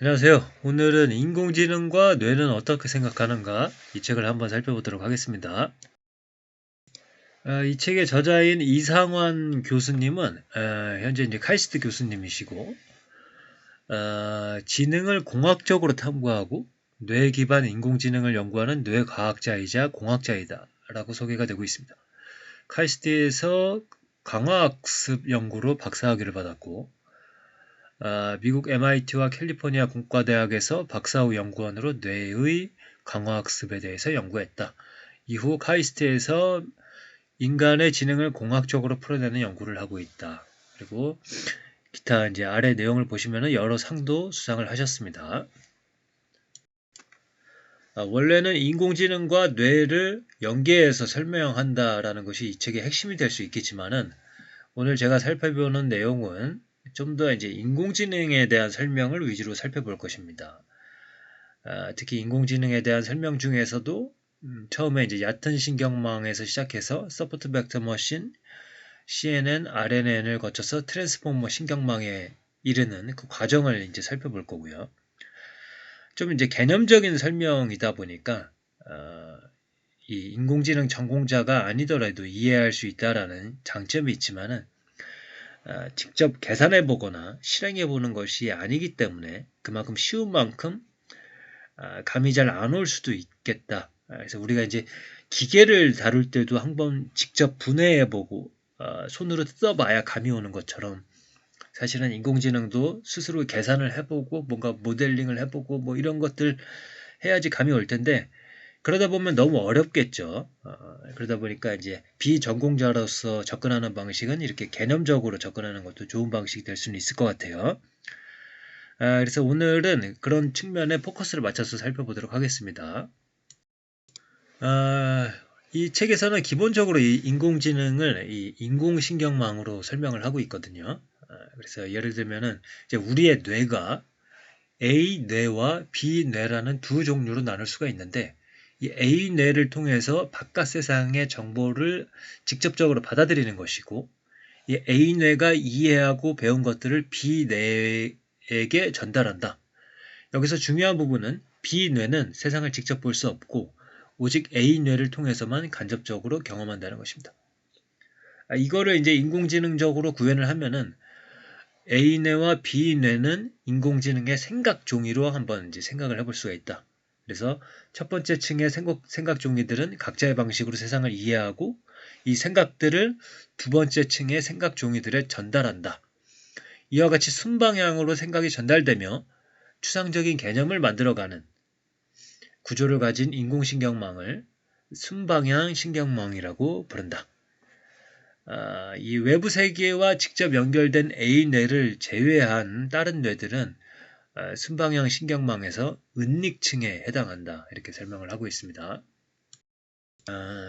안녕하세요. 오늘은 인공지능과 뇌는 어떻게 생각하는가 이 책을 한번 살펴보도록 하겠습니다. 이 책의 저자인 이상환 교수님은 현재 이제 카이스트 교수님이시고 지능을 공학적으로 탐구하고 뇌 기반 인공지능을 연구하는 뇌과학자이자 공학자이다 라고 소개가 되고 있습니다. 카이스트에서 강화학습 연구로 박사학위를 받았고 미국 MIT와 캘리포니아 공과대학에서 박사후 연구원으로 뇌의 강화학습에 대해서 연구했다. 이후 카이스트에서 인간의 지능을 공학적으로 풀어내는 연구를 하고 있다. 그리고 기타 이제 아래 내용을 보시면 여러 상도 수상을 하셨습니다. 원래는 인공지능과 뇌를 연계해서 설명한다라는 것이 이 책의 핵심이 될 수 있겠지만은 오늘 제가 살펴보는 내용은 좀 더 이제 인공지능에 대한 설명을 위주로 살펴볼 것입니다. 특히 인공지능에 대한 설명 중에서도 처음에 이제 얕은 신경망에서 시작해서 서포트 벡터 머신, CNN, RNN을 거쳐서 트랜스포머 신경망에 이르는 그 과정을 이제 살펴볼 거고요. 좀 이제 개념적인 설명이다 보니까 이 인공지능 전공자가 아니더라도 이해할 수 있다라는 장점이 있지만은 직접 계산해 보거나 실행해 보는 것이 아니기 때문에 그만큼 쉬운 만큼 감이 잘 안 올 수도 있겠다. 그래서 우리가 이제 기계를 다룰 때도 한번 직접 분해해 보고 손으로 뜯어봐야 감이 오는 것처럼 사실은 인공지능도 스스로 계산을 해보고 뭔가 모델링을 해보고 뭐 이런 것들 해야지 감이 올 텐데 그러다 보면 너무 어렵겠죠. 그러다 보니까 이제 비전공자로서 접근하는 방식은 이렇게 개념적으로 접근하는 것도 좋은 방식이 될 수는 있을 것 같아요. 그래서 오늘은 그런 측면에 포커스를 맞춰서 살펴보도록 하겠습니다. 이 책에서는 기본적으로 이 인공지능을 이 인공신경망으로 설명을 하고 있거든요. 그래서 예를 들면은 이제 우리의 뇌가 A 뇌와 B 뇌라는 두 종류로 나눌 수가 있는데 이 A 뇌를 통해서 바깥 세상의 정보를 직접적으로 받아들이는 것이고 이 A 뇌가 이해하고 배운 것들을 B 뇌에게 전달한다. 여기서 중요한 부분은 B 뇌는 세상을 직접 볼 수 없고 오직 A 뇌를 통해서만 간접적으로 경험한다는 것입니다. 이거를 이제 인공지능적으로 구현을 하면은 A 뇌와 B 뇌는 인공지능의 생각 종이로 한번 이제 생각을 해볼 수가 있다. 그래서 첫 번째 층의 생각 종이들은 각자의 방식으로 세상을 이해하고 이 생각들을 두 번째 층의 생각 종이들에 전달한다. 이와 같이 순방향으로 생각이 전달되며 추상적인 개념을 만들어가는 구조를 가진 인공신경망을 순방향 신경망이라고 부른다. 이 외부 세계와 직접 연결된 A 뇌를 제외한 다른 뇌들은 순방향 신경망에서 은닉층에 해당한다. 이렇게 설명을 하고 있습니다.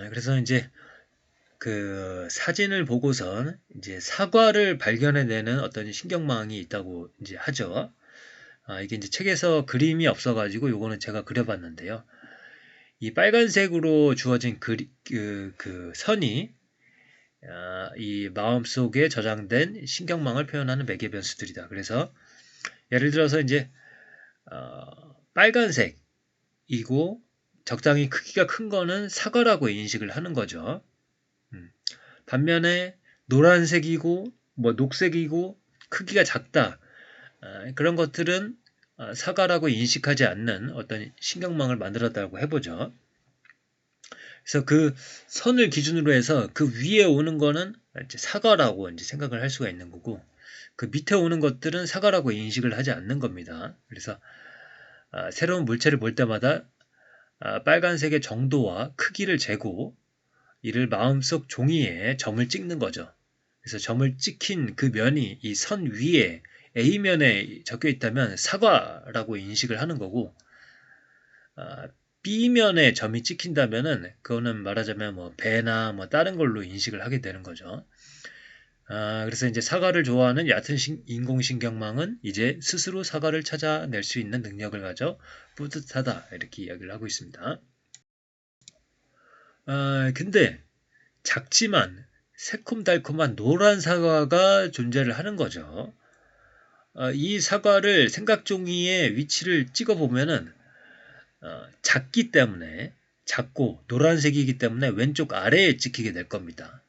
그래서 이제 그 사진을 보고선 이제 사과를 발견해내는 어떤 신경망이 있다고 이제 하죠. 이게 이제 책에서 그림이 없어가지고 요거는 제가 그려봤는데요. 이 빨간색으로 주어진 그 선이 이 마음속에 저장된 신경망을 표현하는 매개 변수들이다. 그래서 예를 들어서 이제 빨간색이고 적당히 크기가 큰 거는 사과라고 인식을 하는 거죠. 반면에 노란색이고 뭐 녹색이고 크기가 작다. 그런 것들은 사과라고 인식하지 않는 어떤 신경망을 만들었다고 해보죠. 그래서 그 선을 기준으로 해서 그 위에 오는 거는 이제 사과라고 이제 생각을 할 수가 있는 거고 그 밑에 오는 것들은 사과라고 인식을 하지 않는 겁니다. 그래서 새로운 물체를 볼 때마다 빨간색의 정도와 크기를 재고 이를 마음속 종이에 점을 찍는 거죠. 그래서 점을 찍힌 그 면이 이 선 위에 A면에 적혀 있다면 사과라고 인식을 하는 거고 B면에 점이 찍힌다면은 그거는 말하자면 뭐 배나 뭐 다른 걸로 인식을 하게 되는 거죠. 그래서 이제 사과를 좋아하는 얕은 인공신경망은 이제 스스로 사과를 찾아낼 수 있는 능력을 가져 뿌듯하다 이렇게 이야기를 하고 있습니다. 근데 작지만 새콤달콤한 노란 사과가 존재를 하는 거죠. 이 사과를 생각종이의 위치를 찍어보면은 작기 때문에 작고 노란색이기 때문에 왼쪽 아래에 찍히게 될 겁니다.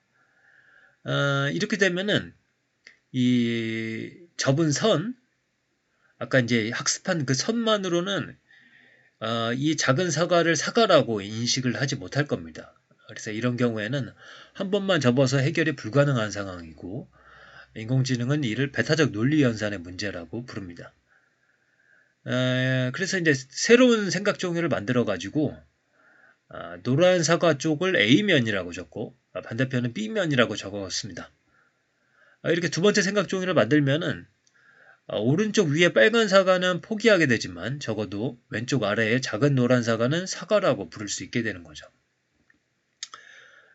이렇게 되면은 이 접은 선, 아까 이제 학습한 그 선만으로는 이 작은 사과를 사과라고 인식을 하지 못할 겁니다. 그래서 이런 경우에는 한 번만 접어서 해결이 불가능한 상황이고 인공지능은 이를 배타적 논리 연산의 문제라고 부릅니다. 그래서 이제 새로운 생각 종이를 만들어 가지고 노란 사과 쪽을 A면이라고 적고 반대편은 B면이라고 적었습니다. 이렇게 두 번째 생각 종이를 만들면은 오른쪽 위에 빨간 사과는 포기하게 되지만 적어도 왼쪽 아래에 작은 노란 사과는 사과라고 부를 수 있게 되는 거죠.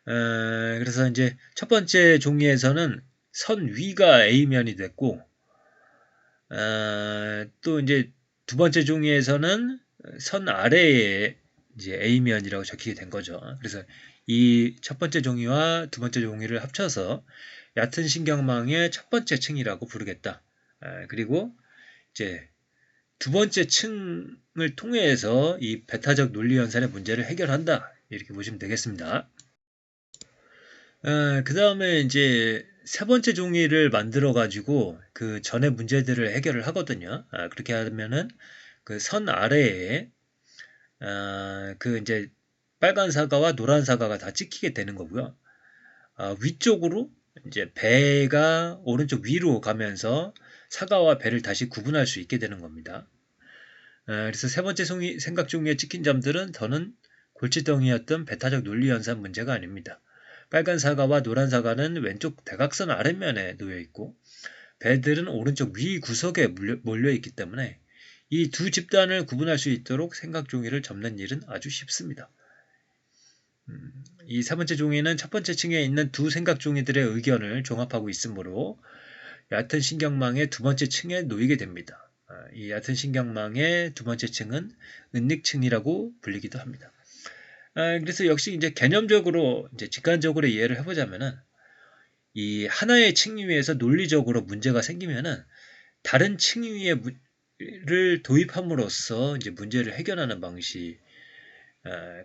그래서 이제 첫 번째 종이에서는 선 위가 A면이 됐고 또 이제 두 번째 종이에서는 선 아래에 이제 A면이라고 적히게 된 거죠. 그래서 이 첫 번째 종이와 두 번째 종이를 합쳐서 얕은 신경망의 첫 번째 층이라고 부르겠다. 그리고 이제 두 번째 층을 통해서 이 배타적 논리 연산의 문제를 해결한다. 이렇게 보시면 되겠습니다. 그 다음에 이제 세 번째 종이를 만들어 가지고 그 전에 문제들을 해결을 하거든요. 그렇게 하면은 그 선 아래에 그 이제 빨간 사과와 노란 사과가 다 찍히게 되는 거고요. 위쪽으로 이제 배가 오른쪽 위로 가면서 사과와 배를 다시 구분할 수 있게 되는 겁니다. 그래서 세 번째 생각 종이에 찍힌 점들은 더는 골칫덩이였던 배타적 논리 연산 문제가 아닙니다. 빨간 사과와 노란 사과는 왼쪽 대각선 아랫면에 놓여 있고 배들은 오른쪽 위 구석에 몰려 있기 때문에 이 두 집단을 구분할 수 있도록 생각 종이를 접는 일은 아주 쉽습니다. 이 세 번째 종이는 첫 번째 층에 있는 두 생각 종이들의 의견을 종합하고 있으므로 얕은 신경망의 두 번째 층에 놓이게 됩니다. 이 얕은 신경망의 두 번째 층은 은닉층이라고 불리기도 합니다. 그래서 역시 이제 개념적으로 이제 직관적으로 이해를 해보자면은 이 하나의 층 위에서 논리적으로 문제가 생기면은 다른 층 위에를 도입함으로써 이제 문제를 해결하는 방식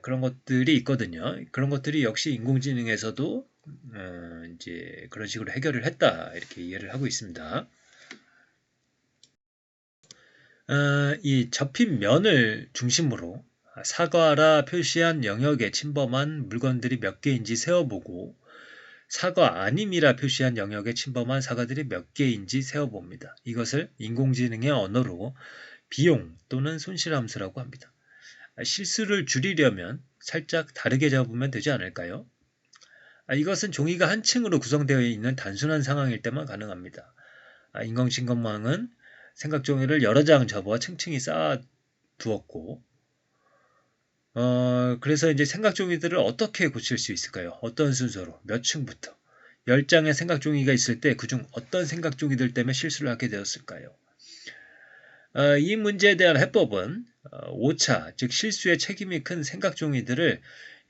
그런 것들이 있거든요. 그런 것들이 역시 인공지능에서도 이제 그런 식으로 해결을 했다 이렇게 이해를 하고 있습니다. 이 접힌 면을 중심으로 사과라 표시한 영역에 침범한 물건들이 몇 개인지 세어보고 사과 아님이라 표시한 영역에 침범한 사과들이 몇 개인지 세어봅니다. 이것을 인공지능의 언어로 비용 또는 손실함수라고 합니다. 실수를 줄이려면 살짝 다르게 잡으면 되지 않을까요? 이것은 종이가 한 층으로 구성되어 있는 단순한 상황일 때만 가능합니다. 인공지능망은 생각 종이를 여러 장 접어 층층이 쌓아 두었고 그래서 이제 생각 종이들을 어떻게 고칠 수 있을까요? 어떤 순서로, 몇 층부터? 10장의 생각 종이가 있을 때 그중 어떤 생각 종이들 때문에 실수를 하게 되었을까요? 이 문제에 대한 해법은 오차, 즉 실수의 책임이 큰 생각 종이들을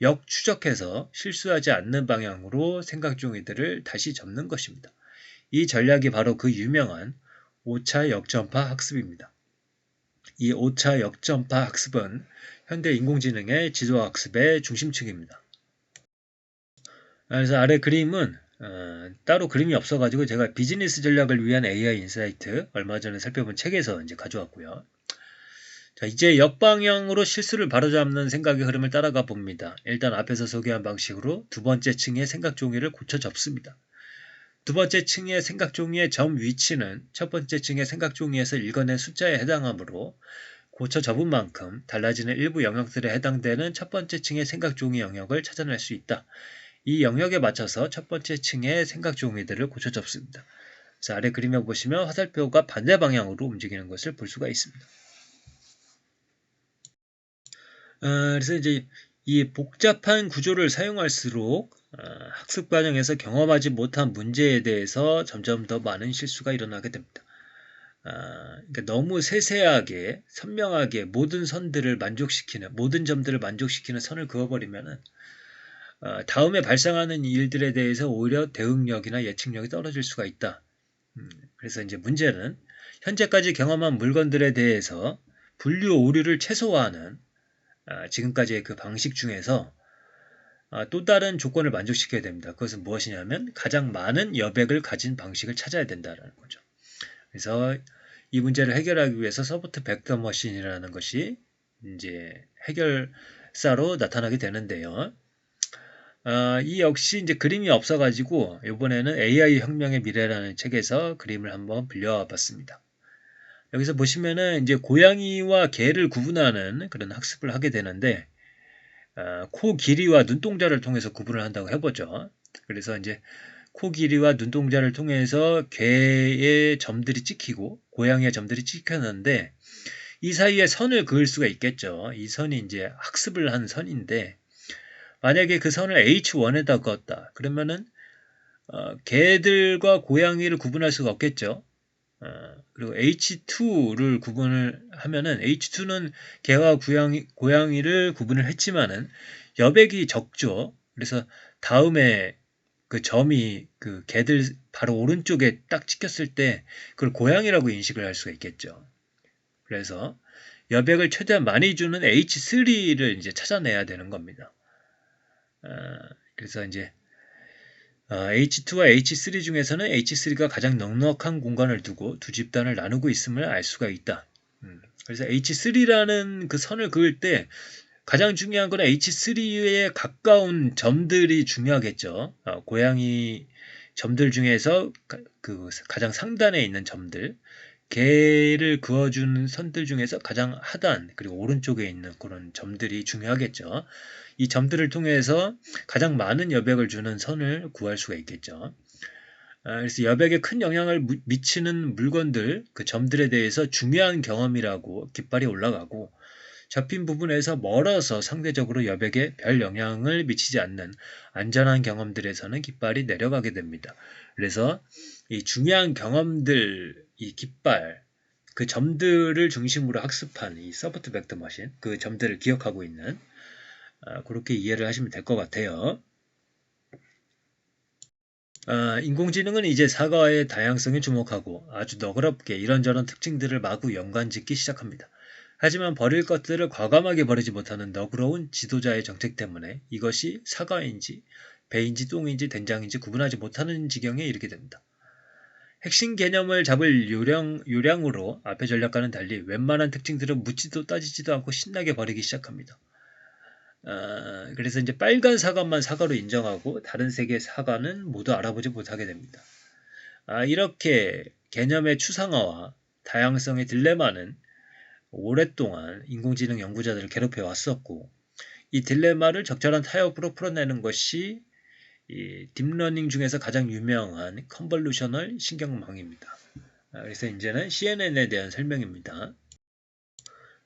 역추적해서 실수하지 않는 방향으로 생각 종이들을 다시 접는 것입니다. 이 전략이 바로 그 유명한 오차 역전파 학습입니다. 이 오차 역전파 학습은 현대 인공지능의 지도학습의 중심층입니다. 그래서 아래 그림은 따로 그림이 없어가지고 제가 비즈니스 전략을 위한 AI 인사이트 얼마 전에 살펴본 책에서 이제 가져왔고요. 자, 이제 역방향으로 실수를 바로잡는 생각의 흐름을 따라가 봅니다. 일단 앞에서 소개한 방식으로 두 번째 층의 생각 종이를 고쳐 접습니다. 두 번째 층의 생각 종이의 점 위치는 첫 번째 층의 생각 종이에서 읽어낸 숫자에 해당하므로 고쳐 접은 만큼 달라지는 일부 영역들에 해당되는 첫 번째 층의 생각 종이 영역을 찾아낼 수 있다. 이 영역에 맞춰서 첫 번째 층의 생각 종이들을 고쳐 접습니다. 그래서 아래 그림에 보시면 화살표가 반대 방향으로 움직이는 것을 볼 수가 있습니다. 그래서 이제 이 복잡한 구조를 사용할수록 학습 과정에서 경험하지 못한 문제에 대해서 점점 더 많은 실수가 일어나게 됩니다. 그러니까 너무 세세하게 선명하게 모든 선들을 만족시키는 모든 점들을 만족시키는 선을 그어버리면은 다음에 발생하는 일들에 대해서 오히려 대응력이나 예측력이 떨어질 수가 있다. 그래서 이제 문제는 현재까지 경험한 물건들에 대해서 분류 오류를 최소화하는 지금까지의 그 방식 중에서 또 다른 조건을 만족시켜야 됩니다. 그것은 무엇이냐면 가장 많은 여백을 가진 방식을 찾아야 된다는 거죠. 그래서 이 문제를 해결하기 위해서 서포트 벡터 머신이라는 것이 이제 해결사로 나타나게 되는데요. 이 역시 이제 그림이 없어가지고 이번에는 AI 혁명의 미래라는 책에서 그림을 한번 빌려와 봤습니다. 여기서 보시면은 이제 고양이와 개를 구분하는 그런 학습을 하게 되는데 코 길이와 눈동자를 통해서 구분을 한다고 해보죠. 그래서 이제 코 길이와 눈동자를 통해서 개의 점들이 찍히고 고양이의 점들이 찍혔는데 이 사이에 선을 그을 수가 있겠죠. 이 선이 이제 학습을 한 선인데 만약에 그 선을 H1에다 그었다. 그러면은 개들과 고양이를 구분할 수가 없겠죠. 그리고 H2를 구분을 하면은 H2는 개와 고양이를 구분을 했지만은 여백이 적죠. 그래서 다음에 그 점이 그 개들 바로 오른쪽에 딱 찍혔을 때 그걸 고양이라고 인식을 할 수가 있겠죠. 그래서 여백을 최대한 많이 주는 H3를 이제 찾아내야 되는 겁니다. 그래서 이제 H2와 H3 중에서는 H3가 가장 넉넉한 공간을 두고 두 집단을 나누고 있음을 알 수가 있다. 그래서 H3라는 그 선을 그을 때 가장 중요한 건 H3에 가까운 점들이 중요하겠죠. 고양이 점들 중에서 그 가장 상단에 있는 점들, 개를 그어주는 선들 중에서 가장 하단 그리고 오른쪽에 있는 그런 점들이 중요하겠죠. 이 점들을 통해서 가장 많은 여백을 주는 선을 구할 수가 있겠죠. 그래서 여백에 큰 영향을 미치는 물건들, 그 점들에 대해서 중요한 경험이라고 깃발이 올라가고 접힌 부분에서 멀어서 상대적으로 여백에 별 영향을 미치지 않는 안전한 경험들에서는 깃발이 내려가게 됩니다. 그래서 이 중요한 경험들, 이 깃발, 그 점들을 중심으로 학습한 이 서포트 벡터 머신, 그 점들을 기억하고 있는 그렇게 이해를 하시면 될 것 같아요. 인공지능은 이제 사과의 다양성에 주목하고 아주 너그럽게 이런저런 특징들을 마구 연관짓기 시작합니다. 하지만 버릴 것들을 과감하게 버리지 못하는 너그러운 지도자의 정책 때문에 이것이 사과인지 배인지 똥인지 된장인지 구분하지 못하는 지경에 이르게 됩니다. 핵심 개념을 잡을 요량으로 앞의 전략과는 달리 웬만한 특징들은 묻지도 따지지도 않고 신나게 버리기 시작합니다. 그래서 이제 빨간 사과만 사과로 인정하고 다른 색의 사과는 모두 알아보지 못하게 됩니다. 이렇게 개념의 추상화와 다양성의 딜레마는 오랫동안 인공지능 연구자들을 괴롭혀 왔었고 이 딜레마를 적절한 타협으로 풀어내는 것이 이 딥러닝 중에서 가장 유명한 컨볼루셔널 신경망입니다. 그래서 이제는 CNN에 대한 설명입니다.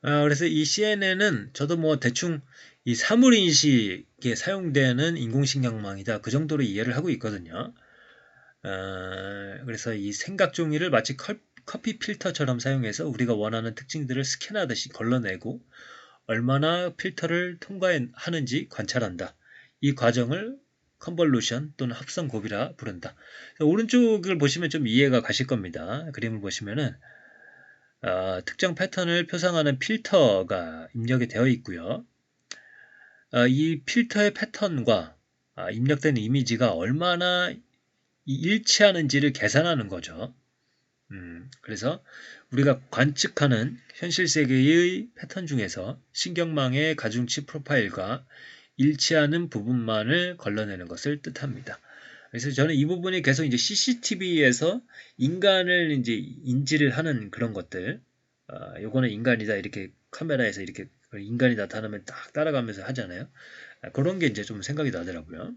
그래서 이 CNN은 저도 뭐 대충 이 사물인식에 사용되는 인공신경망이다. 그 정도로 이해를 하고 있거든요. 그래서 이 생각종이를 마치 커피 필터처럼 사용해서 우리가 원하는 특징들을 스캔하듯이 걸러내고 얼마나 필터를 통과하는지 관찰한다. 이 과정을 컨볼루션 또는 합성 곱이라 부른다. 오른쪽을 보시면 좀 이해가 가실 겁니다. 그림을 보시면은 특정 패턴을 표상하는 필터가 입력이 되어 있고요. 이 필터의 패턴과 입력된 이미지가 얼마나 일치하는지를 계산하는 거죠. 그래서 우리가 관측하는 현실 세계의 패턴 중에서 신경망의 가중치 프로파일과 일치하는 부분만을 걸러내는 것을 뜻합니다. 그래서 저는 이 부분이 계속 이제 CCTV에서 인간을 이제 인지를 하는 그런 것들, 요거는 인간이다 이렇게 카메라에서 이렇게 인간이 나타나면 딱 따라가면서 하잖아요. 그런 게 이제 좀 생각이 나더라고요.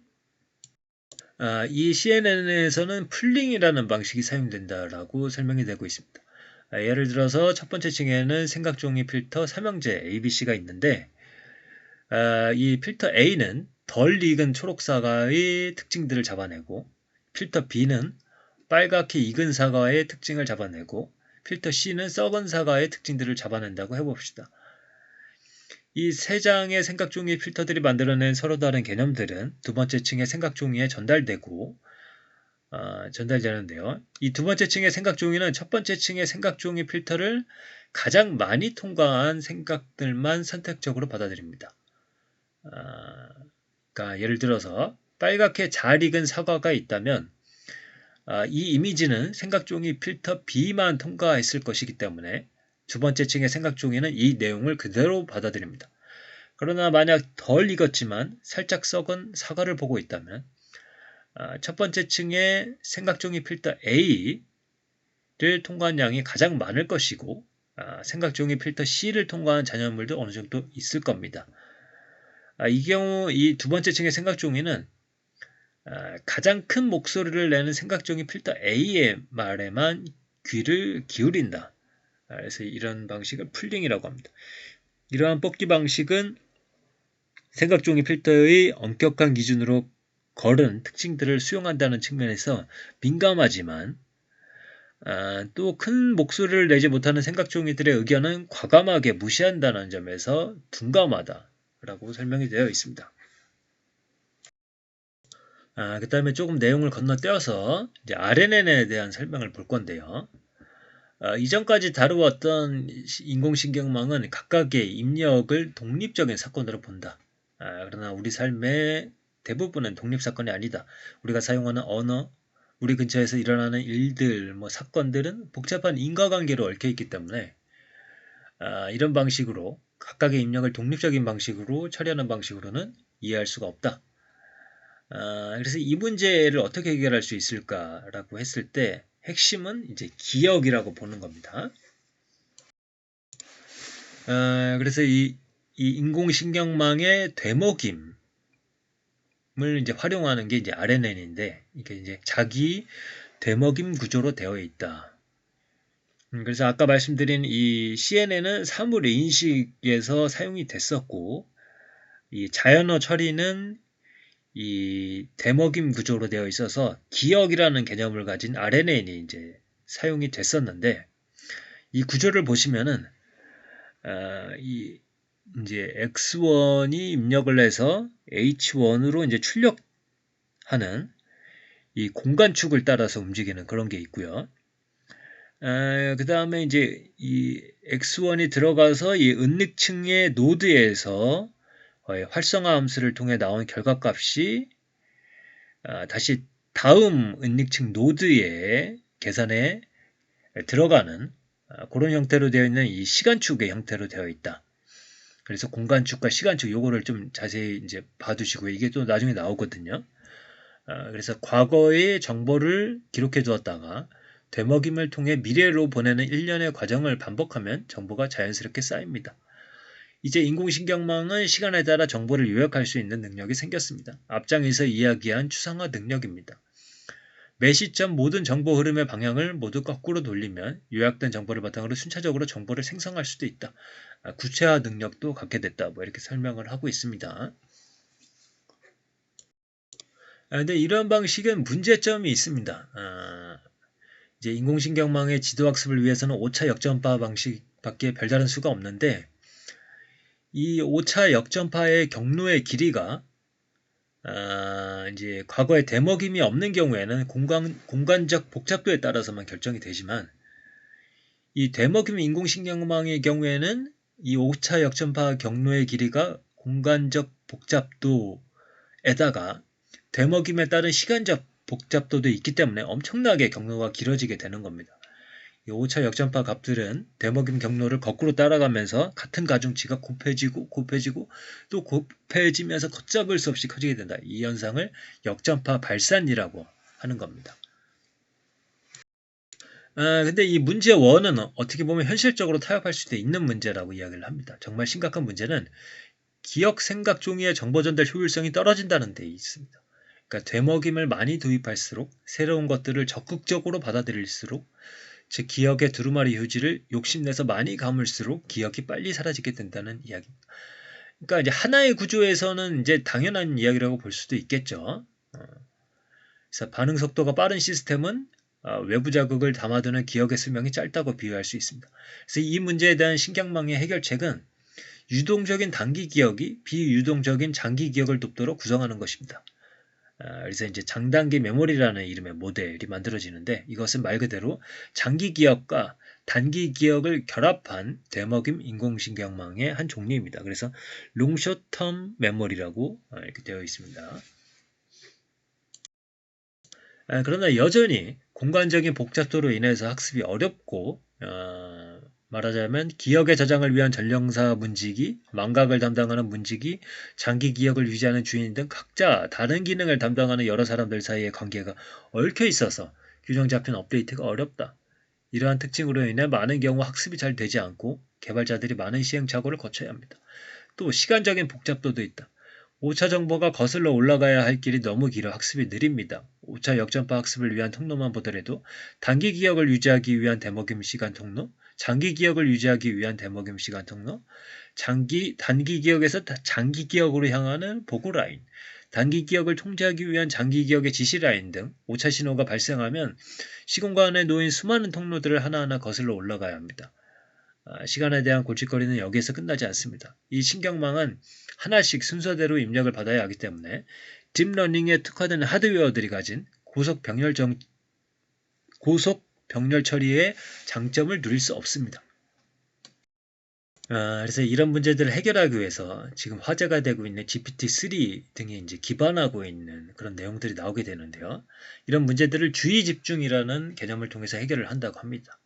이 CNN에서는 풀링이라는 방식이 사용된다라고 설명이 되고 있습니다. 예를 들어서 첫 번째 층에는 생각종이 필터 삼형제 ABC가 있는데 이 필터 A는 덜 익은 초록 사과의 특징들을 잡아내고 필터 B는 빨갛게 익은 사과의 특징을 잡아내고 필터 C는 썩은 사과의 특징들을 잡아낸다고 해봅시다. 이 세 장의 생각종이 필터들이 만들어낸 서로 다른 개념들은 두 번째 층의 생각종이에 전달되고 전달되는데요. 이 두 번째 층의 생각종이는 첫 번째 층의 생각종이 필터를 가장 많이 통과한 생각들만 선택적으로 받아들입니다. 그러니까 예를 들어서 빨갛게 잘 익은 사과가 있다면 이 이미지는 생각종이 필터 B만 통과했을 것이기 때문에 두 번째 층의 생각종이는 이 내용을 그대로 받아들입니다. 그러나 만약 덜 익었지만 살짝 썩은 사과를 보고 있다면 첫 번째 층의 생각종이 필터 A를 통과한 양이 가장 많을 것이고 생각종이 필터 C를 통과한 잔여물도 어느 정도 있을 겁니다. 이 경우 이 두 번째 층의 생각종이는 가장 큰 목소리를 내는 생각종이 필터 A의 말에만 귀를 기울인다. 그래서 이런 방식을 풀링이라고 합니다. 이러한 뽑기 방식은 생각종이 필터의 엄격한 기준으로 걸은 특징들을 수용한다는 측면에서 민감하지만 또 큰 목소리를 내지 못하는 생각종이들의 의견은 과감하게 무시한다는 점에서 둔감하다라고 설명이 되어 있습니다. 그 다음에 조금 내용을 건너뛰어서 이제 RNN에 대한 설명을 볼 건데요. 이전까지 다루었던 인공신경망은 각각의 입력을 독립적인 사건으로 본다. 그러나 우리 삶의 대부분은 독립사건이 아니다. 우리가 사용하는 언어, 우리 근처에서 일어나는 일들, 사건들은 복잡한 인과관계로 얽혀있기 때문에 이런 방식으로 각각의 입력을 독립적인 방식으로 처리하는 방식으로는 이해할 수가 없다. 그래서 이 문제를 어떻게 해결할 수 있을까라고 했을 때 핵심은 이제 기억이라고 보는 겁니다. 그래서 이 인공신경망의 되먹임을 이제 활용하는 게 이제 RNN인데 이게 이제 자기 되먹임 구조로 되어 있다. 그래서 아까 말씀드린 이 CNN은 사물 인식에서 사용이 됐었고 이 자연어 처리는 이 되먹임 구조로 되어 있어서 기억이라는 개념을 가진 RNN이 이제 사용이 됐었는데 이 구조를 보시면은 이 이제 X1이 입력을 해서 H1으로 이제 출력하는 이 공간축을 따라서 움직이는 그런 게 있고요. 그 다음에 이제 이 X1이 들어가서 이 은닉층의 노드에서 활성화 함수를 통해 나온 결과값이 다시 다음 은닉층 노드의 계산에 들어가는 그런 형태로 되어 있는 이 시간축의 형태로 되어 있다. 그래서 공간축과 시간축 요거를 좀 자세히 이제 봐두시고요. 이게 또 나중에 나오거든요. 그래서 과거의 정보를 기록해 두었다가 되먹임을 통해 미래로 보내는 일련의 과정을 반복하면 정보가 자연스럽게 쌓입니다. 이제 인공신경망은 시간에 따라 정보를 요약할 수 있는 능력이 생겼습니다. 앞장에서 이야기한 추상화 능력입니다. 매 시점 모든 정보 흐름의 방향을 모두 거꾸로 돌리면 요약된 정보를 바탕으로 순차적으로 정보를 생성할 수도 있다. 구체화 능력도 갖게 됐다. 이렇게 설명을 하고 있습니다. 근데 이런 방식은 문제점이 있습니다. 이제 인공신경망의 지도학습을 위해서는 5차 역전파 방식밖에 별다른 수가 없는데 이 5차 역전파의 경로의 길이가 이제 과거에 되먹임이 없는 경우에는 공간적 복잡도에 따라서만 결정이 되지만 이 되먹임 인공신경망의 경우에는 이 5차 역전파 경로의 길이가 공간적 복잡도에다가 되먹임에 따른 시간적 복잡도도 있기 때문에 엄청나게 경로가 길어지게 되는 겁니다. 이 5차 역전파 값들은 되먹임 경로를 거꾸로 따라가면서 같은 가중치가 곱해지고 또 곱해지면서 걷잡을 수 없이 커지게 된다. 이 현상을 역전파 발산이라고 하는 겁니다. 근데 이 문제 1은 어떻게 보면 현실적으로 타협할 수도 있는 문제라고 이야기를 합니다. 정말 심각한 문제는 기억 생각 종이의 정보 전달 효율성이 떨어진다는 데 있습니다. 그러니까 되먹임을 많이 도입할수록 새로운 것들을 적극적으로 받아들일수록 즉 기억의 두루마리 휴지를 욕심내서 많이 감을수록 기억이 빨리 사라지게 된다는 이야기입니다. 그러니까 이제 하나의 구조에서는 이제 당연한 이야기라고 볼 수도 있겠죠. 그래서 반응 속도가 빠른 시스템은 외부 자극을 담아두는 기억의 수명이 짧다고 비유할 수 있습니다. 그래서 이 문제에 대한 신경망의 해결책은 유동적인 단기 기억이 비유동적인 장기 기억을 돕도록 구성하는 것입니다. 그래서 이제 장단기 메모리라는 이름의 모델이 만들어지는데 이것은 말 그대로 장기 기억과 단기 기억을 결합한 되먹임 인공신경망의 한 종류입니다. 그래서 롱숏텀 메모리라고 이렇게 되어 있습니다. 그러나 여전히 공간적인 복잡도로 인해서 학습이 어렵고 말하자면 기억의 저장을 위한 전령사 문지기, 망각을 담당하는 문지기, 장기 기억을 유지하는 주인 등 각자 다른 기능을 담당하는 여러 사람들 사이의 관계가 얽혀 있어서 균형 잡힌 업데이트가 어렵다. 이러한 특징으로 인해 많은 경우 학습이 잘 되지 않고 개발자들이 많은 시행착오를 거쳐야 합니다. 또 시간적인 복잡도도 있다. 5차 정보가 거슬러 올라가야 할 길이 너무 길어 학습이 느립니다. 5차 역전파 학습을 위한 통로만 보더라도 단기 기억을 유지하기 위한 되먹임 시간 통로, 장기 기억을 유지하기 위한 되먹임 시간 통로, 단기 기억에서 장기 기억으로 향하는 보고 라인, 단기 기억을 통제하기 위한 장기 기억의 지시 라인 등 5차 신호가 발생하면 시공간에 놓인 수많은 통로들을 하나하나 거슬러 올라가야 합니다. 시간에 대한 골칫거리는 여기에서 끝나지 않습니다. 이 신경망은 하나씩 순서대로 입력을 받아야 하기 때문에 딥러닝에 특화된 하드웨어들이 가진 고속 병렬 처리의 장점을 누릴 수 없습니다. 그래서 이런 문제들을 해결하기 위해서 지금 화제가 되고 있는 GPT-3 등이 이제 기반하고 있는 그런 내용들이 나오게 되는데요. 이런 문제들을 주의 집중이라는 개념을 통해서 해결을 한다고 합니다.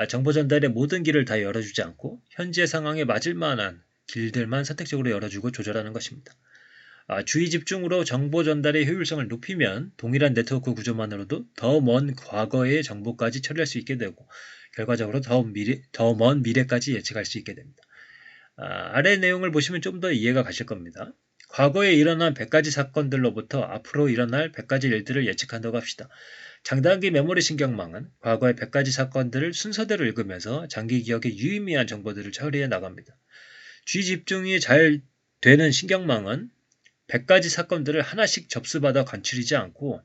정보 전달의 모든 길을 다 열어주지 않고 현재 상황에 맞을 만한 길들만 선택적으로 열어주고 조절하는 것입니다. 주의 집중으로 정보 전달의 효율성을 높이면 동일한 네트워크 구조만으로도 더 먼 과거의 정보까지 처리할 수 있게 되고 결과적으로 더 먼 미래까지 예측할 수 있게 됩니다. 아래 내용을 보시면 좀 더 이해가 가실 겁니다. 과거에 일어난 100가지 사건들로부터 앞으로 일어날 100가지 일들을 예측한다고 합시다. 장단기 메모리 신경망은 과거의 100가지 사건들을 순서대로 읽으면서 장기 기억에 유의미한 정보들을 처리해 나갑니다. 주의 집중이 잘 되는 신경망은 100가지 사건들을 하나씩 접수받아 관출이지 않고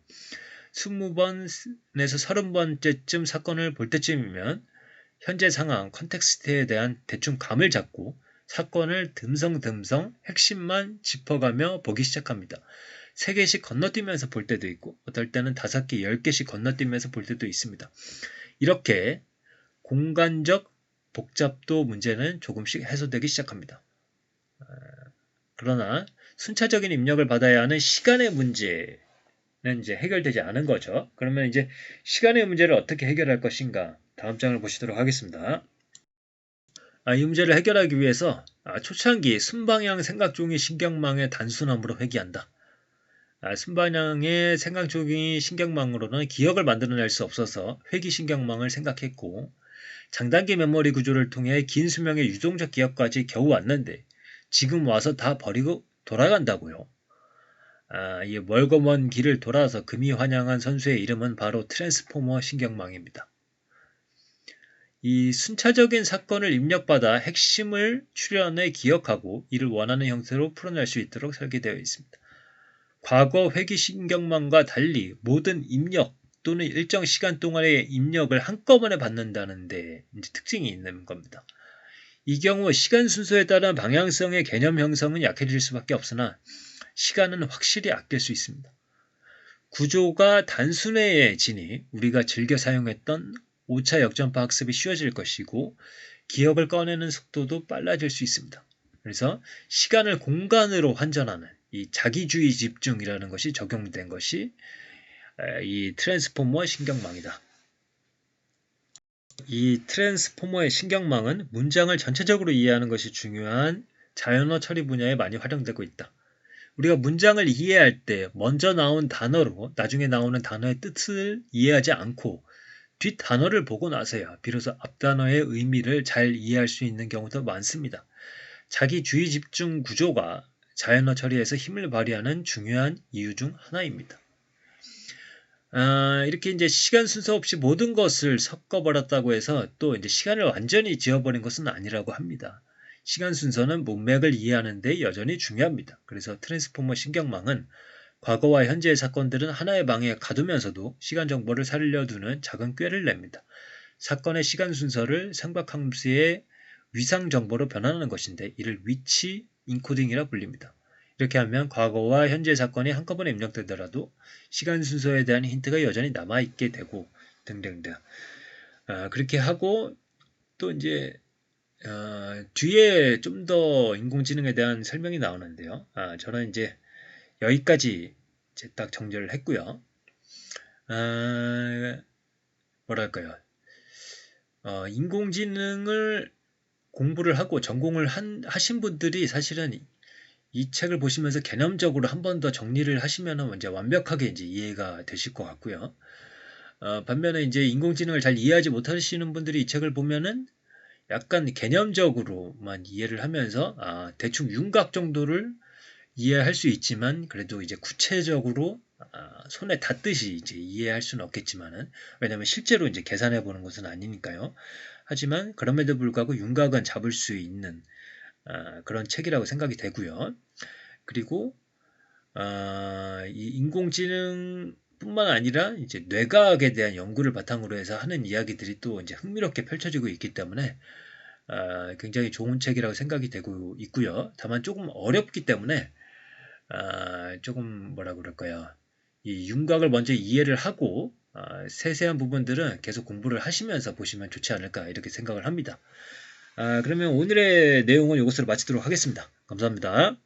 20번에서 30번째쯤 사건을 볼 때쯤이면 현재 상황, 컨텍스트에 대한 대충 감을 잡고 사건을 듬성듬성 핵심만 짚어가며 보기 시작합니다. 3개씩 건너뛰면서 볼 때도 있고 어떨 때는 5개, 10개씩 건너뛰면서 볼 때도 있습니다. 이렇게 공간적 복잡도 문제는 조금씩 해소되기 시작합니다. 그러나 순차적인 입력을 받아야 하는 시간의 문제는 이제 해결되지 않은 거죠. 그러면 이제 시간의 문제를 어떻게 해결할 것인가? 다음 장을 보시도록 하겠습니다. 이 문제를 해결하기 위해서 초창기 순방향 생각종이 신경망의 단순함으로 회귀한다. 순방향의 생각종이 신경망으로는 기억을 만들어낼 수 없어서 회귀신경망을 생각했고 장단기 메모리 구조를 통해 긴 수명의 유동적 기억까지 겨우 왔는데 지금 와서 다 버리고 돌아간다고요. 이 멀고 먼 길을 돌아서 금이 환영한 선수의 이름은 바로 트랜스포머 신경망입니다. 이 순차적인 사건을 입력받아 핵심을 추려내 기억하고 이를 원하는 형태로 풀어낼 수 있도록 설계되어 있습니다. 과거 회귀신경망과 달리 모든 입력 또는 일정 시간 동안의 입력을 한꺼번에 받는다는 데 특징이 있는 겁니다. 이 경우 시간 순서에 따른 방향성의 개념 형성은 약해질 수밖에 없으나 시간은 확실히 아낄 수 있습니다. 구조가 단순해지니 우리가 즐겨 사용했던 5차 역전파 학습이 쉬워질 것이고 기억을 꺼내는 속도도 빨라질 수 있습니다. 그래서 시간을 공간으로 환전하는 이 자기주의 집중이라는 것이 적용된 것이 이 트랜스포머 신경망이다. 이 트랜스포머의 신경망은 문장을 전체적으로 이해하는 것이 중요한 자연어 처리 분야에 많이 활용되고 있다. 우리가 문장을 이해할 때 먼저 나온 단어로 나중에 나오는 단어의 뜻을 이해하지 않고 뒷 단어를 보고 나서야 비로소 앞 단어의 의미를 잘 이해할 수 있는 경우도 많습니다. 자기 주의 집중 구조가 자연어 처리에서 힘을 발휘하는 중요한 이유 중 하나입니다. 이렇게 이제 시간 순서 없이 모든 것을 섞어버렸다고 해서 또 이제 시간을 완전히 지워버린 것은 아니라고 합니다. 시간 순서는 문맥을 이해하는 데 여전히 중요합니다. 그래서 트랜스포머 신경망은 과거와 현재의 사건들은 하나의 방에 가두면서도 시간 정보를 살려두는 작은 꾀를 냅니다. 사건의 시간 순서를 생박함수의 위상 정보로 변환하는 것인데 이를 위치 인코딩이라 불립니다. 이렇게 하면 과거와 현재 사건이 한꺼번에 입력되더라도 시간 순서에 대한 힌트가 여전히 남아있게 되고 등등등. 그렇게 하고 또 이제 뒤에 좀 더 인공지능에 대한 설명이 나오는데요. 저는 이제 여기까지 이제 딱 정리를 했고요. 뭐랄까요. 인공지능을 공부를 하고 전공을 하신 분들이 사실은 이 책을 보시면서 개념적으로 한 번 더 정리를 하시면 이제 완벽하게 이제 이해가 되실 것 같고요. 반면에 이제 인공지능을 잘 이해하지 못하시는 분들이 이 책을 보면은 약간 개념적으로만 이해를 하면서 대충 윤곽 정도를 이해할 수 있지만 그래도 이제 구체적으로 손에 닿듯이 이제 이해할 수는 없겠지만은 왜냐하면 실제로 이제 계산해 보는 것은 아니니까요. 하지만 그럼에도 불구하고 윤곽은 잡을 수 있는 그런 책이라고 생각이 되고요. 그리고 이 인공지능뿐만 아니라 이제 뇌과학에 대한 연구를 바탕으로 해서 하는 이야기들이 또 이제 흥미롭게 펼쳐지고 있기 때문에 굉장히 좋은 책이라고 생각이 되고 있고요. 다만 조금 어렵기 때문에 조금 뭐라 그럴까요? 이 윤곽을 먼저 이해를 하고 세세한 부분들은 계속 공부를 하시면서 보시면 좋지 않을까 이렇게 생각을 합니다. 그러면 오늘의 내용은 이것으로 마치도록 하겠습니다. 감사합니다.